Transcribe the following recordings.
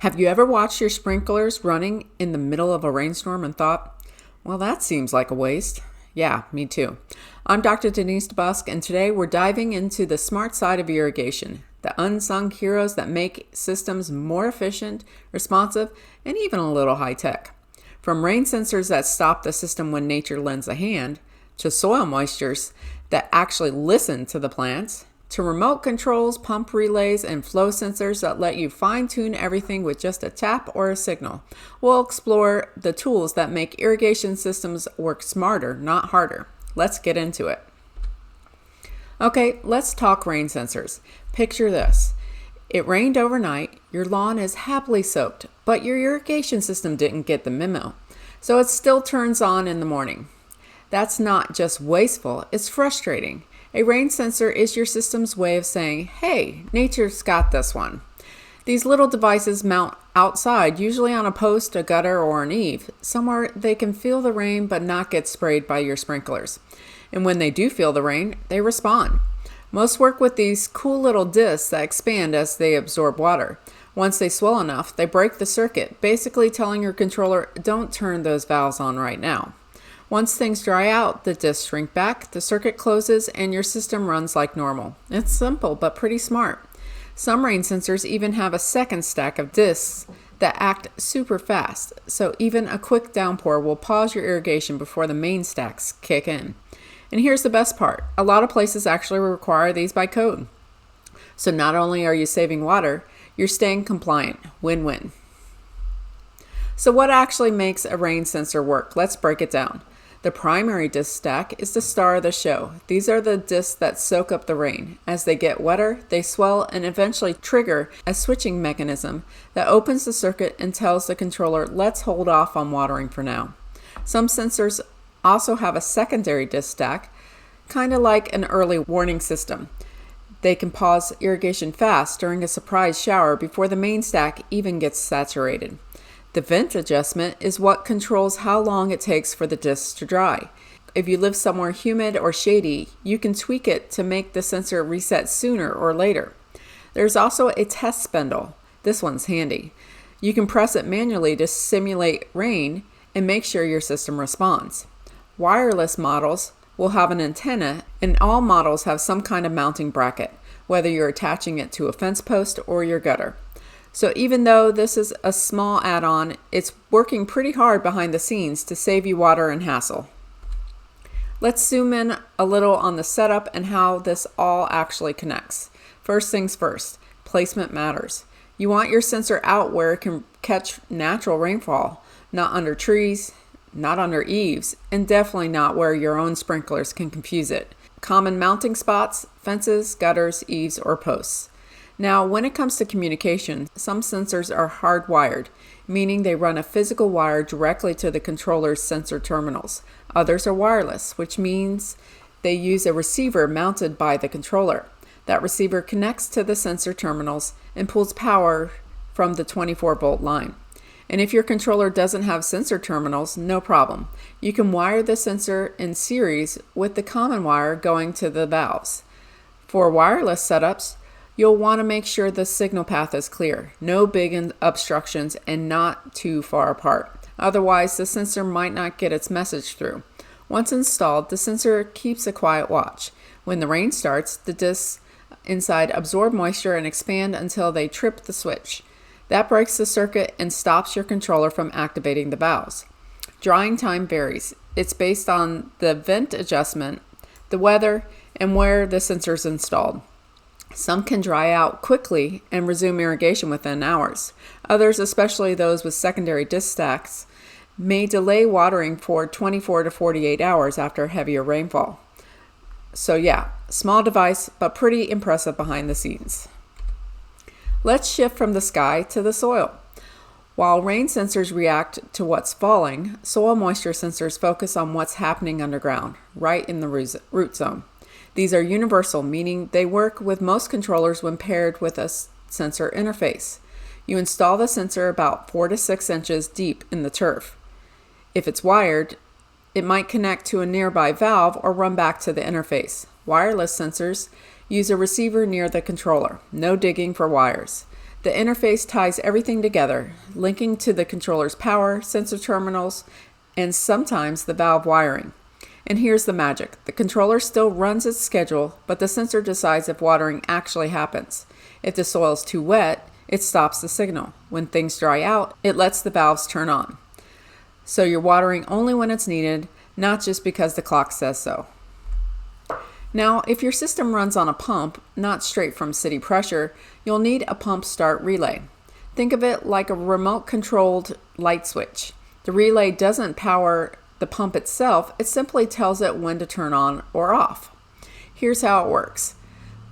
Have you ever watched your sprinklers running in the middle of a rainstorm and thought, well, that seems like a waste? Yeah, me too. I'm Dr. Denise DeBusk, and today we're diving into the smart side of irrigation, the unsung heroes that make systems more efficient, responsive, and even a little high-tech. From rain sensors that stop the system when nature lends a hand, to soil moistures that actually listen to the plants, to remote controls, pump relays, and flow sensors that let you fine-tune everything with just a tap or a signal. We'll explore the tools that make irrigation systems work smarter, not harder. Let's get into it. Okay, let's talk rain sensors. Picture this. It rained overnight, your lawn is happily soaked, but your irrigation system didn't get the memo, so it still turns on in the morning. That's not just wasteful, it's frustrating. A rain sensor is your system's way of saying, hey, nature's got this one. These little devices mount outside, usually on a post, a gutter, or an eave. Somewhere they can feel the rain but not get sprayed by your sprinklers. And when they do feel the rain, they respond. Most work with these cool little discs that expand as they absorb water. Once they swell enough, they break the circuit, basically telling your controller, don't turn those valves on right now. Once things dry out, the discs shrink back, the circuit closes, and your system runs like normal. It's simple, but pretty smart. Some rain sensors even have a second stack of discs that act super fast, so even a quick downpour will pause your irrigation before the main stacks kick in. And here's the best part. A lot of places actually require these by code. So not only are you saving water, you're staying compliant. Win-win. So what actually makes a rain sensor work? Let's break it down. The primary disc stack is the star of the show. These are the discs that soak up the rain. As they get wetter, they swell and eventually trigger a switching mechanism that opens the circuit and tells the controller, let's hold off on watering for now. Some sensors also have a secondary disc stack, kind of like an early warning system. They can pause irrigation fast during a surprise shower before the main stack even gets saturated. The vent adjustment is what controls how long it takes for the discs to dry. If you live somewhere humid or shady, you can tweak it to make the sensor reset sooner or later. There's also a test spindle. This one's handy. You can press it manually to simulate rain and make sure your system responds. Wireless models will have an antenna, and all models have some kind of mounting bracket, whether you're attaching it to a fence post or your gutter. So even though this is a small add-on, it's working pretty hard behind the scenes to save you water and hassle. Let's zoom in a little on the setup and how this all actually connects. First things first, placement matters. You want your sensor out where it can catch natural rainfall, not under trees, not under eaves, and definitely not where your own sprinklers can confuse it. Common mounting spots, fences, gutters, eaves, or posts. Now, when it comes to communication, some sensors are hardwired, meaning they run a physical wire directly to the controller's sensor terminals. Others are wireless, which means they use a receiver mounted by the controller. That receiver connects to the sensor terminals and pulls power from the 24-volt line. And if your controller doesn't have sensor terminals, no problem. You can wire the sensor in series with the common wire going to the valves. For wireless setups, you'll want to make sure the signal path is clear, no big obstructions, and not too far apart. Otherwise, the sensor might not get its message through. Once installed, the sensor keeps a quiet watch. When the rain starts, the discs inside absorb moisture and expand until they trip the switch. That breaks the circuit and stops your controller from activating the valves. Drying time varies. It's based on the vent adjustment, the weather, and where the sensor is installed. Some can dry out quickly and resume irrigation within hours. Others, especially those with secondary disc stacks, may delay watering for 24 to 48 hours after heavier rainfall. So yeah, small device, but pretty impressive behind the scenes. Let's shift from the sky to the soil. While rain sensors react to what's falling, soil moisture sensors focus on what's happening underground, right in the root zone. These are universal, meaning they work with most controllers when paired with a sensor interface. You install the sensor about 4 to 6 inches deep in the turf. If it's wired, it might connect to a nearby valve or run back to the interface. Wireless sensors use a receiver near the controller. No digging for wires. The interface ties everything together, linking to the controller's power, sensor terminals, and sometimes the valve wiring. And here's the magic. The controller still runs its schedule, but the sensor decides if watering actually happens. If the soil is too wet, it stops the signal. When things dry out, it lets the valves turn on. So you're watering only when it's needed, not just because the clock says so. Now, if your system runs on a pump, not straight from city pressure, you'll need a pump start relay. Think of it like a remote-controlled light switch. The relay doesn't power the pump itself, it simply tells it when to turn on or off. Here's how it works.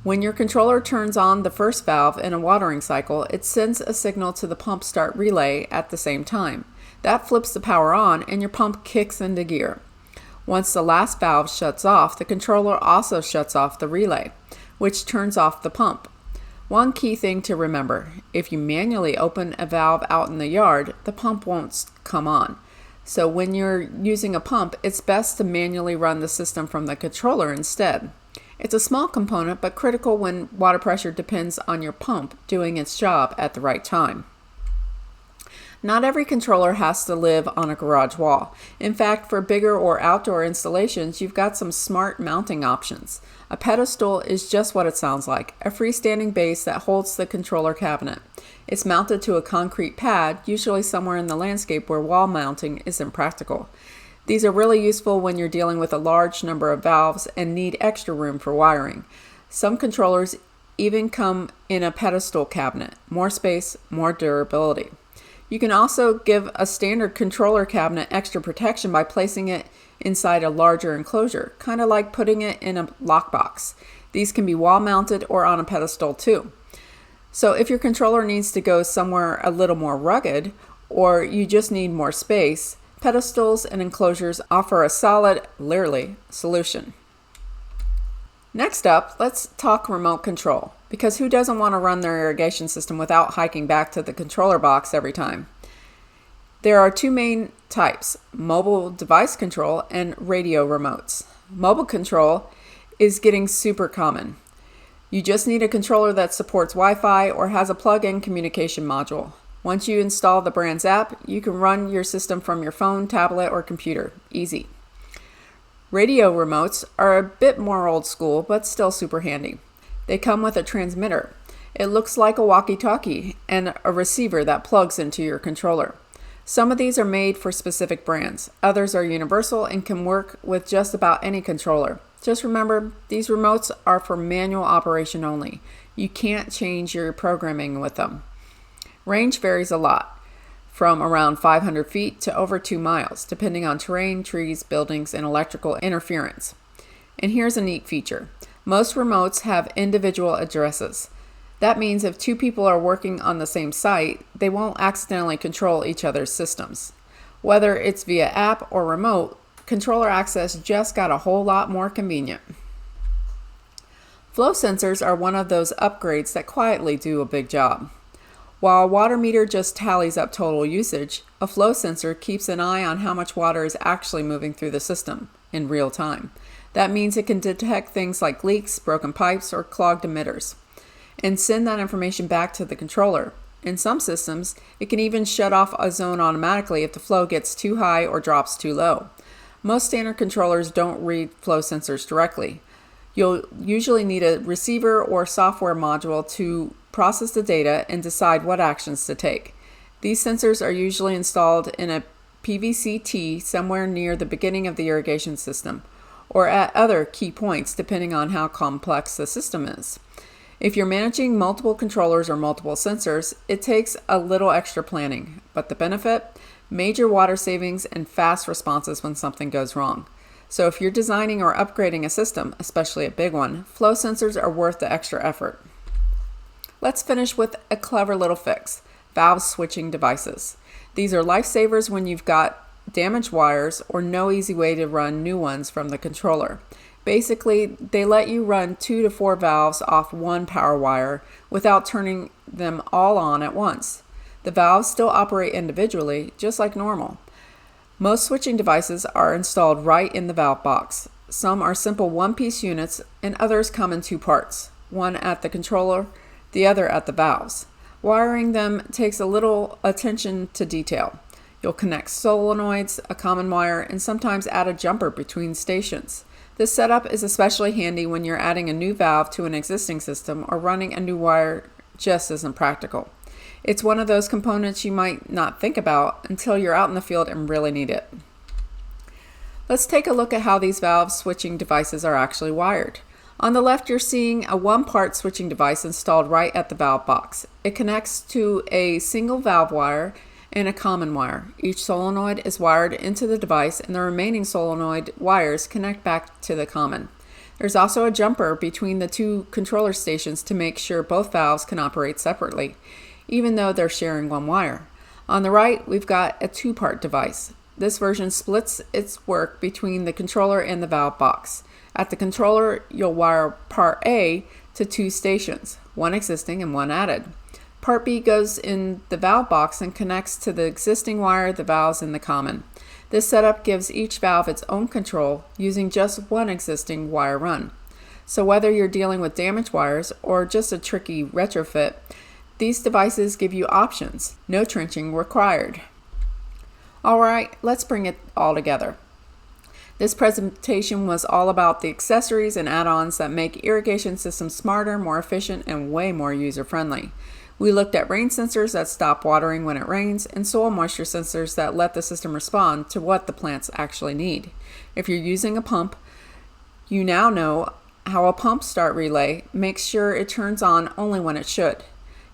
When your controller turns on the first valve in a watering cycle, it sends a signal to the pump start relay at the same time. That flips the power on and your pump kicks into gear. Once the last valve shuts off, the controller also shuts off the relay, which turns off the pump. One key thing to remember, if you manually open a valve out in the yard, the pump won't come on. So when you're using a pump, it's best to manually run the system from the controller instead. It's a small component, but critical when water pressure depends on your pump doing its job at the right time. Not every controller has to live on a garage wall. In fact, for bigger or outdoor installations, you've got some smart mounting options. A pedestal is just what it sounds like, a freestanding base that holds the controller cabinet. It's mounted to a concrete pad, usually somewhere in the landscape where wall mounting isn't practical. These are really useful when you're dealing with a large number of valves and need extra room for wiring. Some controllers even come in a pedestal cabinet. More space, more durability. You can also give a standard controller cabinet extra protection by placing it inside a larger enclosure, kind of like putting it in a lockbox. These can be wall mounted or on a pedestal too. So if your controller needs to go somewhere a little more rugged, or you just need more space, pedestals and enclosures offer a solid, literally, solution. Next up, let's talk remote control, because who doesn't want to run their irrigation system without hiking back to the controller box every time? There are two main types, mobile device control and radio remotes. Mobile control is getting super common. You just need a controller that supports Wi-Fi or has a plug-in communication module. Once you install the brand's app, you can run your system from your phone, tablet, or computer. Easy. Radio remotes are a bit more old school, but still super handy. They come with a transmitter. It looks like a walkie-talkie and a receiver that plugs into your controller. Some of these are made for specific brands. Others are universal and can work with just about any controller. Just remember, these remotes are for manual operation only. You can't change your programming with them. Range varies a lot, from around 500 feet to over 2 miles, depending on terrain, trees, buildings, and electrical interference. And here's a neat feature. Most remotes have individual addresses. That means if two people are working on the same site, they won't accidentally control each other's systems. Whether it's via app or remote, controller access just got a whole lot more convenient. Flow sensors are one of those upgrades that quietly do a big job. While a water meter just tallies up total usage, a flow sensor keeps an eye on how much water is actually moving through the system in real time. That means it can detect things like leaks, broken pipes, or clogged emitters, and send that information back to the controller. In some systems, it can even shut off a zone automatically if the flow gets too high or drops too low. Most standard controllers don't read flow sensors directly. You'll usually need a receiver or software module to process the data and decide what actions to take. These sensors are usually installed in a PVC tee somewhere near the beginning of the irrigation system, or at other key points depending on how complex the system is. If you're managing multiple controllers or multiple sensors, it takes a little extra planning, but the benefit? Major water savings and fast responses when something goes wrong. So if you're designing or upgrading a system, especially a big one, flow sensors are worth the extra effort. Let's finish with a clever little fix, valve switching devices. These are lifesavers when you've got damaged wires or no easy way to run new ones from the controller. Basically, they let you run 2 to 4 valves off one power wire without turning them all on at once. The valves still operate individually, just like normal. Most switching devices are installed right in the valve box. Some are simple one-piece units and others come in 2 parts, one at the controller, the other at the valves. Wiring them takes a little attention to detail. You'll connect solenoids, a common wire, and sometimes add a jumper between stations. This setup is especially handy when you're adding a new valve to an existing system or running a new wire just isn't practical. It's one of those components you might not think about until you're out in the field and really need it. Let's take a look at how these valve switching devices are actually wired. On the left, you're seeing a one-part switching device installed right at the valve box. It connects to a single valve wire and a common wire. Each solenoid is wired into the device, and the remaining solenoid wires connect back to the common. There's also a jumper between the two controller stations to make sure both valves can operate separately, even though they're sharing one wire. On the right, we've got a two-part device. This version splits its work between the controller and the valve box. At the controller, you'll wire part A to two stations, one existing and one added. Part B goes in the valve box and connects to the existing wire, the valves, and the common. This setup gives each valve its own control using just one existing wire run. So whether you're dealing with damaged wires or just a tricky retrofit, these devices give you options. No trenching required. Alright, let's bring it all together. This presentation was all about the accessories and add-ons that make irrigation systems smarter, more efficient, and way more user-friendly. We looked at rain sensors that stop watering when it rains and soil moisture sensors that let the system respond to what the plants actually need. If you're using a pump, you now know how a pump start relay makes sure it turns on only when it should.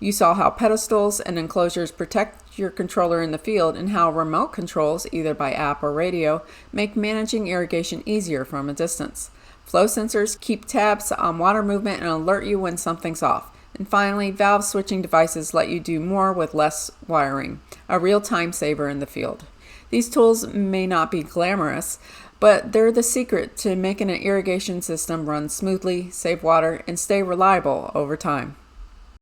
You saw how pedestals and enclosures protect your controller in the field and how remote controls, either by app or radio, make managing irrigation easier from a distance. Flow sensors keep tabs on water movement and alert you when something's off. And finally, valve switching devices let you do more with less wiring, a real time saver in the field. These tools may not be glamorous, but they're the secret to making an irrigation system run smoothly, save water, and stay reliable over time.